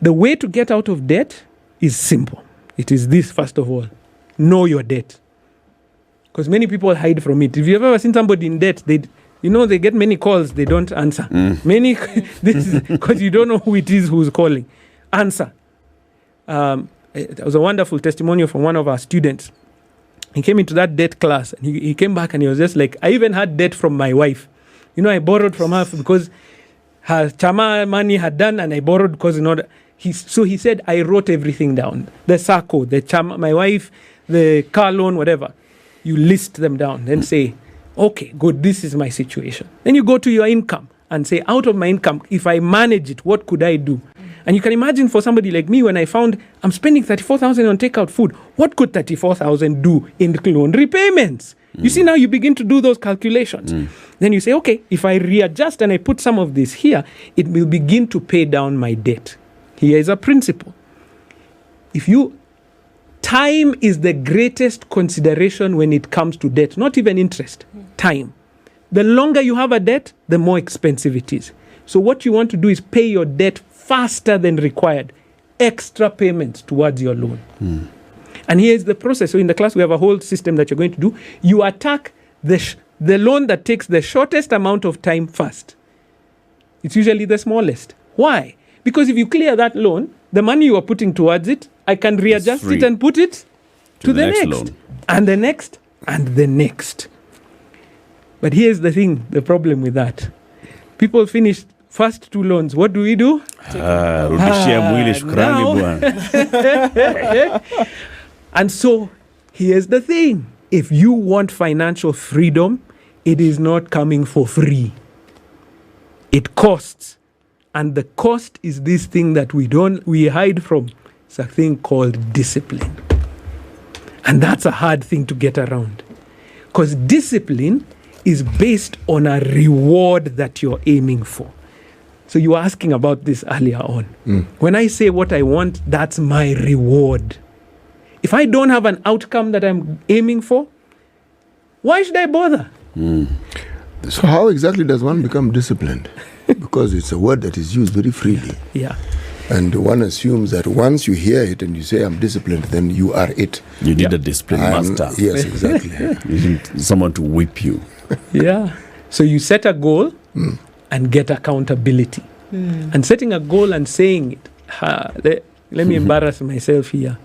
The way to get out of debt is simple. It is this, first of all. Know your debt. Because many people hide from it. If you've ever seen somebody in debt, they get many calls, they don't answer. This is because you don't know who it is who's calling. Answer. It was a wonderful testimonial from one of our students. He came into that debt class, and he came back and he was just like, I even had debt from my wife. I borrowed from her because her chama money had done, and I borrowed because So he said, I wrote everything down. The SACCO, the chama, my wife, the car loan, whatever. You list them down. Then say, okay, good, this is my situation. Then you go to your income and say, out of my income, if I manage it, what could I do? And you can imagine for somebody like me, when I found I'm spending 34,000 on takeout food, what could 34,000 do in loan repayments? You see, now you begin to do those calculations. Then you say, okay, if I readjust and I put some of this here, it will begin to pay down my debt. Here is a principle. Time is the greatest consideration when it comes to debt, not even interest, time. The longer you have a debt, the more expensive it is. So what you want to do is pay your debt faster than required, extra payments towards your loan. And here's the process. So in the class, we have a whole system that you're going to do. You attack the loan that takes the shortest amount of time first. It's usually the smallest. Why? Because if you clear that loan, the money you are putting towards it, I can readjust it and put it to the next loan. And the next, and the next. But here's the thing, the problem with that. People finish first two loans. What do we do? Rudishia mwili shukrani bwana. And so, here's the thing. If you want financial freedom, it is not coming for free. It costs. And the cost is this thing that we hide from. It's a thing called discipline. And that's a hard thing to get around. Because discipline is based on a reward that you're aiming for. So you were asking about this earlier on. When I say what I want, that's my reward. If I don't have an outcome that I'm aiming for, why should I bother? So how exactly does one become disciplined? Because it's a word that is used very freely. Yeah. And one assumes that once you hear it and you say, I'm disciplined, then you are it. You need a discipline master. Yes, exactly. You need someone to whip you. Yeah. So you set a goal and get accountability. And setting a goal and saying it. Let me embarrass myself here.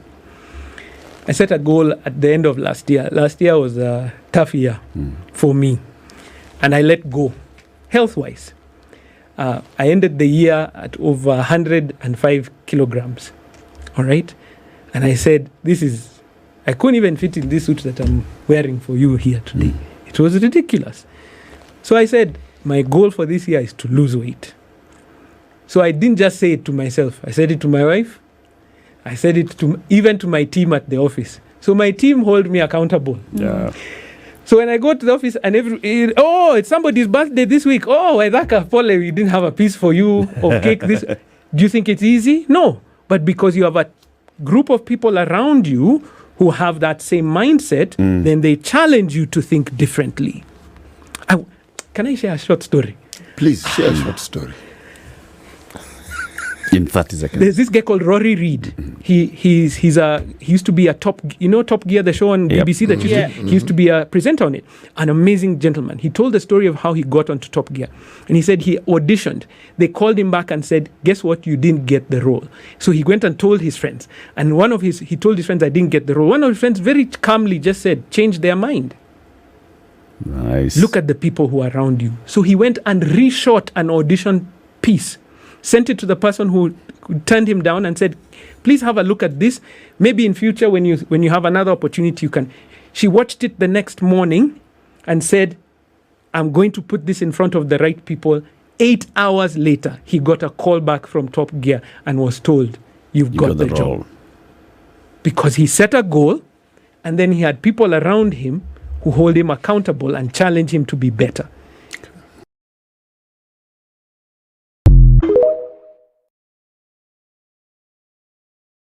I set a goal at the end of last year. Last year was a tough year for me. And I let go, health-wise. I ended the year at over 105 kilograms. All right? And I said, I couldn't even fit in this suit that I'm wearing for you here today. It was ridiculous. So I said, my goal for this year is to lose weight. So I didn't just say it to myself. I said it to my wife. I said it even to my team at the office. So my team hold me accountable. Yeah. So when I go to the office and it's somebody's birthday this week. Oh, Edaka Pole, we didn't have a piece for you of cake. Do you think it's easy? No. But because you have a group of people around you who have that same mindset, then they challenge you to think differently. Can I share a short story? Please share a short story. In 30 seconds. There's this guy called Rory Reid. He used to be a Top Gear, the show on BBC that he used to be a presenter on it. An amazing gentleman. He told the story of how he got onto Top Gear. And he said he auditioned. They called him back and said, guess what? You didn't get the role. So he went and told his friends. And he told his friends, I didn't get the role. One of his friends very calmly just said, change their mind. Nice. Look at the people who are around you. So he went and reshot an audition piece. Sent it to the person who turned him down and said, please have a look at this. Maybe in future when you have another opportunity, you can. She watched it the next morning and said, I'm going to put this in front of the right people. 8 hours later, he got a call back from Top Gear and was told, you got the job. Because he set a goal and then he had people around him who hold him accountable and challenge him to be better.